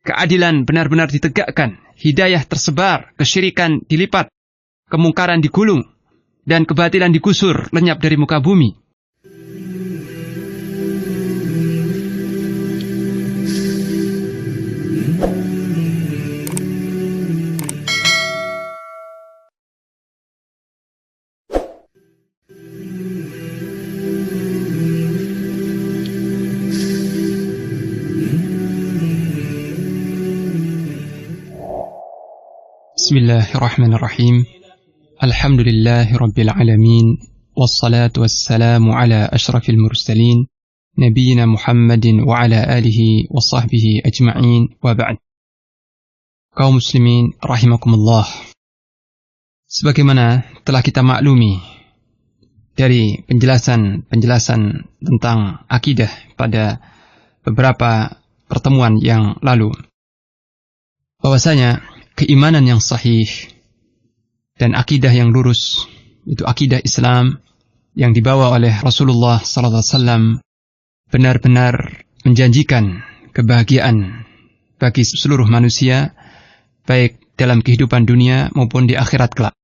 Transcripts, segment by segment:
keadilan benar-benar ditegakkan, hidayah tersebar, kesyirikan dilipat, kemungkaran digulung, dan kebatilan digusur lenyap dari muka bumi. Bismillahirrahmanirrahim. Alhamdulillahi rabbil alamin. Wassalatu wassalamu ala ashrafil mursalin, nabiyina Muhammadin wa ala alihi wa sahbihi ajma'in, wa ba'd. Kaum muslimin rahimakumullah. Sebagaimana telah kita maklumi dari penjelasan tentang akidah pada beberapa pertemuan yang lalu, bahwasanya keimanan yang sahih dan akidah yang lurus, itu akidah Islam yang dibawa oleh Rasulullah SAW, benar-benar menjanjikan kebahagiaan bagi seluruh manusia, baik dalam kehidupan dunia maupun di akhirat kelak.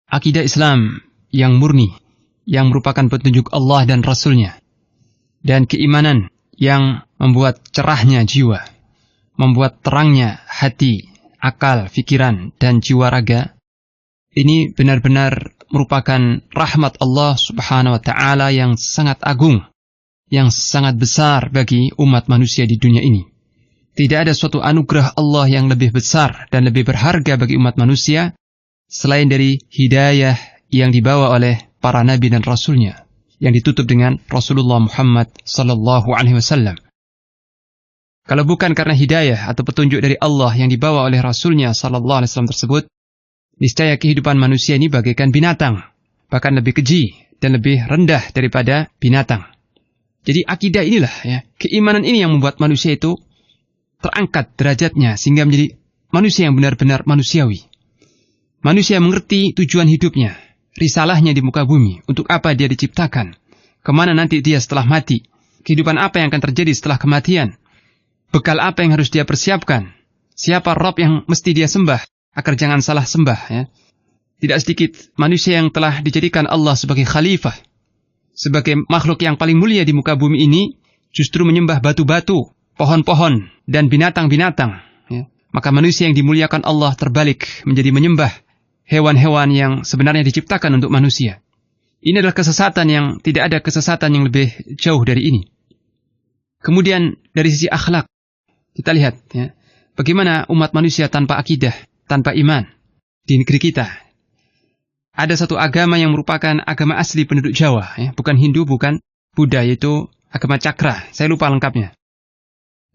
Akidah Islam yang murni, yang merupakan petunjuk Allah dan Rasul-Nya, dan keimanan yang membuat cerahnya jiwa, membuat terangnya hati, akal, pikiran, dan jiwa raga, ini benar-benar merupakan rahmat Allah Subhanahu wa Ta'ala yang sangat agung, yang sangat besar bagi umat manusia di dunia ini. Tidak ada suatu anugerah Allah yang lebih besar dan lebih berharga bagi umat manusia selain dari hidayah yang dibawa oleh para nabi dan rasulnya, yang ditutup dengan Rasulullah Muhammad sallallahu alaihi wasallam. Kalau bukan karena hidayah atau petunjuk dari Allah yang dibawa oleh Rasulnya sallallahu alaihi wasallam tersebut, niscaya kehidupan manusia ini bagaikan binatang, bahkan lebih keji dan lebih rendah daripada binatang. Jadi akidah inilah, keimanan ini yang membuat manusia itu terangkat derajatnya sehingga menjadi manusia yang benar-benar manusiawi. Manusia mengerti tujuan hidupnya, risalahnya di muka bumi, untuk apa dia diciptakan, kemana nanti dia setelah mati, kehidupan apa yang akan terjadi setelah kematian, bekal apa yang harus dia persiapkan, siapa Rabb yang mesti dia sembah, agar jangan salah sembah. Tidak sedikit manusia yang telah dijadikan Allah sebagai khalifah, sebagai makhluk yang paling mulia di muka bumi ini, justru menyembah batu-batu, pohon-pohon, dan binatang-binatang. Maka manusia yang dimuliakan Allah terbalik menjadi menyembah hewan-hewan yang sebenarnya diciptakan untuk manusia. Ini adalah kesesatan yang tidak ada kesesatan yang lebih jauh dari ini. Kemudian dari sisi akhlak, kita lihat bagaimana umat manusia tanpa akidah, tanpa iman di negeri kita. Ada satu agama yang merupakan agama asli penduduk Jawa, bukan Hindu, bukan Buddha, yaitu agama Cakra. Saya lupa lengkapnya.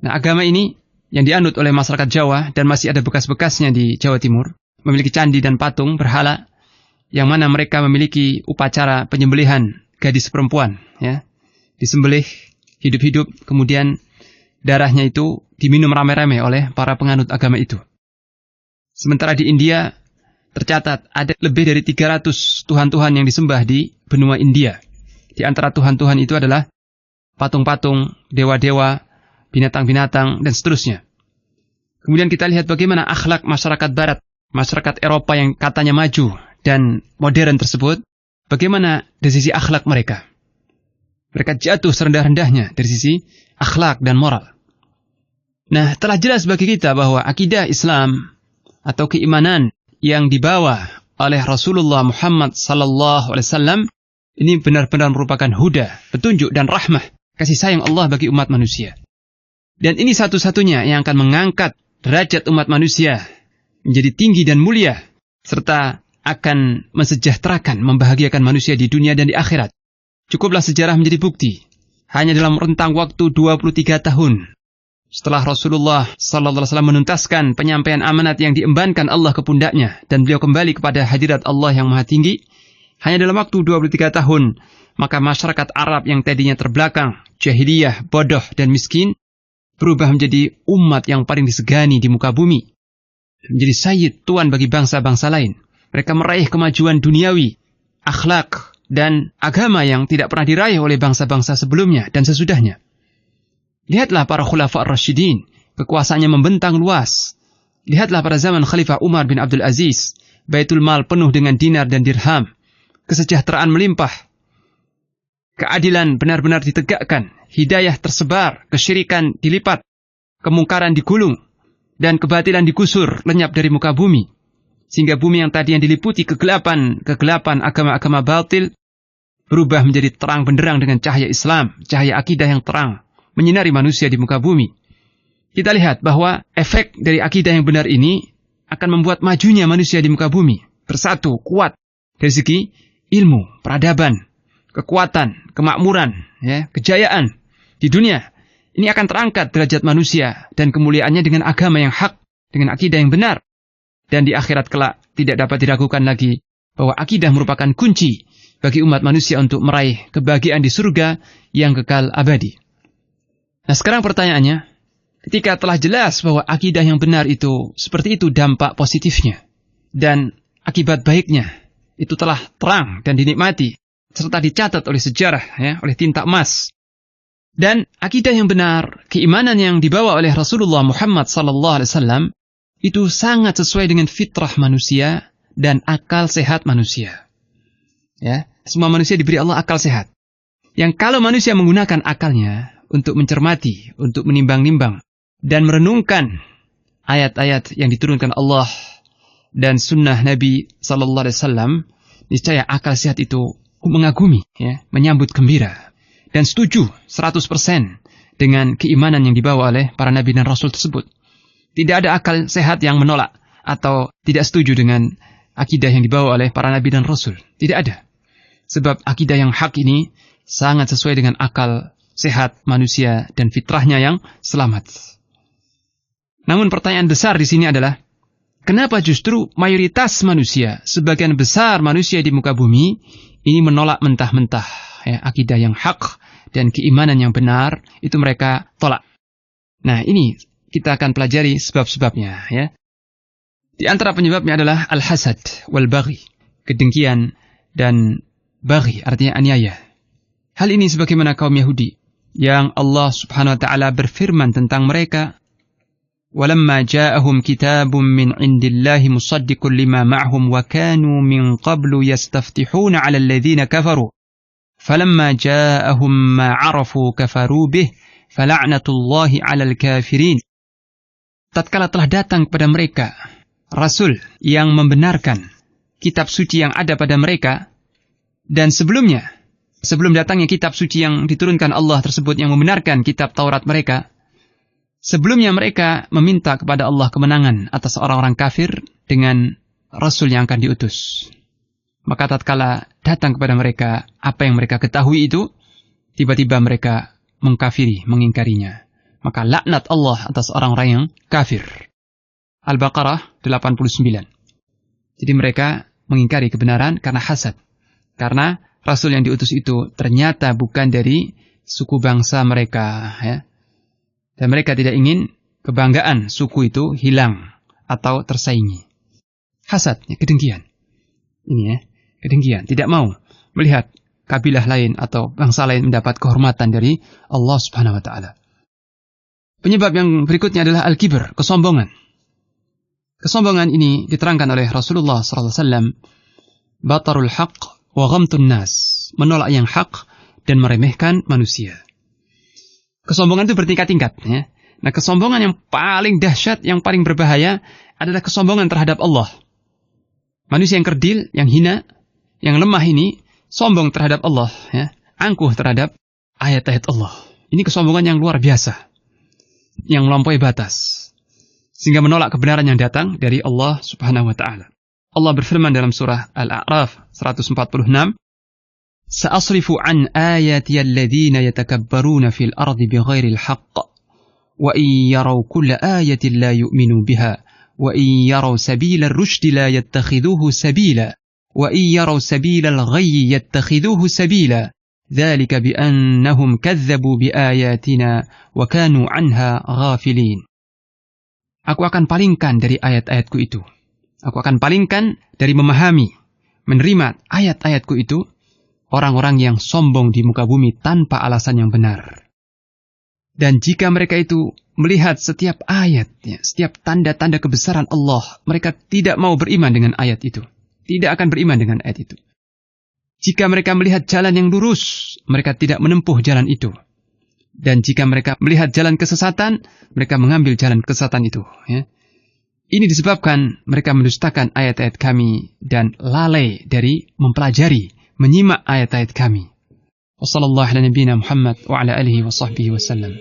Nah, agama ini yang dianut oleh masyarakat Jawa dan masih ada bekas-bekasnya di Jawa Timur, memiliki candi dan patung berhala, yang mana mereka memiliki upacara penyembelihan gadis perempuan, disembelih hidup-hidup, kemudian darahnya itu diminum ramai-ramai oleh para penganut agama itu. Sementara di India tercatat ada lebih dari 300 tuhan-tuhan yang disembah di benua India. Di antara tuhan-tuhan itu adalah patung-patung, dewa-dewa, binatang-binatang, dan seterusnya. Kemudian kita lihat bagaimana akhlak masyarakat barat, masyarakat Eropa yang katanya maju dan modern tersebut, bagaimana dari sisi akhlak mereka. Mereka jatuh serendah-rendahnya dari sisi akhlak dan moral. Nah, telah jelas bagi kita bahwa akidah Islam atau keimanan yang dibawa oleh Rasulullah Muhammad sallallahu alaihi wasallam ini benar-benar merupakan huda, petunjuk dan rahmah, kasih sayang Allah bagi umat manusia. Dan ini satu-satunya yang akan mengangkat derajat umat manusia menjadi tinggi dan mulia, serta akan mensejahterakan, membahagiakan manusia di dunia dan di akhirat. Cukuplah sejarah menjadi bukti. Hanya dalam rentang waktu 23 tahun setelah Rasulullah sallallahu alaihi wasallam menuntaskan penyampaian amanat yang diembankan Allah ke pundaknya dan beliau kembali kepada hadirat Allah yang Maha Tinggi, hanya dalam waktu 23 tahun, maka masyarakat Arab yang tadinya terbelakang, jahiliyah, bodoh dan miskin, berubah menjadi umat yang paling disegani di muka bumi, menjadi sayyid, tuan bagi bangsa-bangsa lain. Mereka meraih kemajuan duniawi, akhlak, dan agama yang tidak pernah diraih oleh bangsa-bangsa sebelumnya dan sesudahnya. Lihatlah para khulafa ar-rasyidin kekuasaannya membentang luas. Lihatlah pada zaman Khalifah Umar bin Abdul Aziz, Baitul Mal penuh dengan dinar dan dirham, kesejahteraan melimpah, keadilan benar-benar ditegakkan, hidayah tersebar, kesyirikan dilipat, kemungkaran digulung, dan kebatilan digusur lenyap dari muka bumi. Sehingga bumi yang tadi yang diliputi kegelapan agama-agama batil berubah menjadi terang benderang dengan cahaya Islam, cahaya akidah yang terang, menyinari manusia di muka bumi. Kita lihat bahwa efek dari akidah yang benar ini akan membuat majunya manusia di muka bumi, bersatu, kuat dari segi ilmu, peradaban, kekuatan, kemakmuran, kejayaan di dunia. Ini akan terangkat derajat manusia dan kemuliaannya dengan agama yang hak, dengan akidah yang benar. Dan di akhirat kelak tidak dapat diragukan lagi bahwa akidah merupakan kunci bagi umat manusia untuk meraih kebahagiaan di surga yang kekal abadi. Nah, sekarang pertanyaannya, ketika telah jelas bahwa akidah yang benar itu seperti itu dampak positifnya dan akibat baiknya itu telah terang dan dinikmati serta dicatat oleh sejarah, oleh tinta emas. Dan akidah yang benar, keimanan yang dibawa oleh Rasulullah Muhammad SAW itu sangat sesuai dengan fitrah manusia dan akal sehat manusia. Semua manusia diberi Allah akal sehat. Yang kalau manusia menggunakan akalnya untuk mencermati, untuk menimbang-nimbang dan merenungkan ayat-ayat yang diturunkan Allah dan sunnah Nabi SAW, niscaya akal sehat itu mengagumi, menyambut gembira dan setuju 100% dengan keimanan yang dibawa oleh para nabi dan rasul tersebut. Tidak ada akal sehat yang menolak atau tidak setuju dengan akidah yang dibawa oleh para nabi dan rasul. Tidak ada. Sebab akidah yang hak ini sangat sesuai dengan akal sehat manusia dan fitrahnya yang selamat. Namun pertanyaan besar di sini adalah, kenapa justru mayoritas manusia, sebagian besar manusia di muka bumi, ini menolak mentah-mentah akidah yang hak dan keimanan yang benar, itu mereka tolak. Nah, ini kita akan pelajari sebab-sebabnya. Di antara penyebabnya adalah al-hasad wal-baghi, kedengkian dan baghi, artinya aniaya. Hal ini sebagaimana kaum Yahudi yang Allah Subhanahu wa taala berfirman tentang mereka, "Walamma ja'ahum kitabun min 'indillahi musaddiqun lima ma'hum wa kanu min qablu yastaftihuna 'alal ladzina kafaru. Falamma ja'ahum ma 'arafu kafaru bih, fala'natullahi 'alal kafirin." Tatkala telah datang kepada mereka Rasul yang membenarkan kitab suci yang ada pada mereka, dan sebelum datangnya kitab suci yang diturunkan Allah tersebut yang membenarkan kitab Taurat mereka, sebelumnya mereka meminta kepada Allah kemenangan atas orang-orang kafir dengan Rasul yang akan diutus. Maka tatkala datang kepada mereka apa yang mereka ketahui itu, tiba-tiba mereka mengkafiri, mengingkarinya. Maka laknat Allah atas orang-orang yang kafir. Al-Baqarah 89. Jadi mereka mengingkari kebenaran karena hasad. Karena Rasul yang diutus itu ternyata bukan dari suku bangsa mereka. Dan mereka tidak ingin kebanggaan suku itu hilang atau tersaingi. Hasad, kedengkian. Ini kedengkian. Tidak mau melihat kabilah lain atau bangsa lain mendapat kehormatan dari Allah Subhanahu wa taala. Penyebab yang berikutnya adalah al-kibr, kesombongan. Kesombongan ini diterangkan oleh Rasulullah SAW. Batarul haq wa ghamtun nas, menolak yang hak dan meremehkan manusia. Kesombongan itu bertingkat-tingkat. Nah, kesombongan yang paling dahsyat, yang paling berbahaya adalah kesombongan terhadap Allah. Manusia yang kerdil, yang hina, yang lemah ini sombong terhadap Allah, angkuh terhadap ayat-ayat Allah. Ini kesombongan yang luar biasa, yang melampaui batas, sehingga menolak kebenaran yang datang dari Allah Subhanahu wa taala. Allah berfirman dalam surah Al-A'raf 146, "Sa'asrifu an ayati alladhina yatakabbaruna fil ardi bighairil haqq wa in yaraw kulla ayatin la yu'minu biha wa in yaraw sabila ar-rushdi la yattakhidhuhu sabila wa in yaraw sabila al-ghayyi yattakhidhuhu sabila dzalika bi annahum kadzdzabu bi ayatina wa kanu 'anha ghafilin." Aku akan palingkan dari ayat-ayatku itu. Aku akan palingkan dari memahami, menerima ayat-ayatku itu orang-orang yang sombong di muka bumi tanpa alasan yang benar. Dan jika mereka itu melihat setiap ayat, ya, setiap tanda-tanda kebesaran Allah, mereka tidak mau beriman dengan ayat itu. Tidak akan beriman dengan ayat itu. Jika mereka melihat jalan yang lurus, mereka tidak menempuh jalan itu. Dan jika mereka melihat jalan kesesatan, mereka mengambil jalan kesesatan itu. Ya. Ini disebabkan mereka mendustakan ayat-ayat kami dan lalai dari mempelajari, menyimak ayat-ayat kami. Wassallallahu ala nabiyyina Muhammad wa ala alihi wa sahbihi wasallam.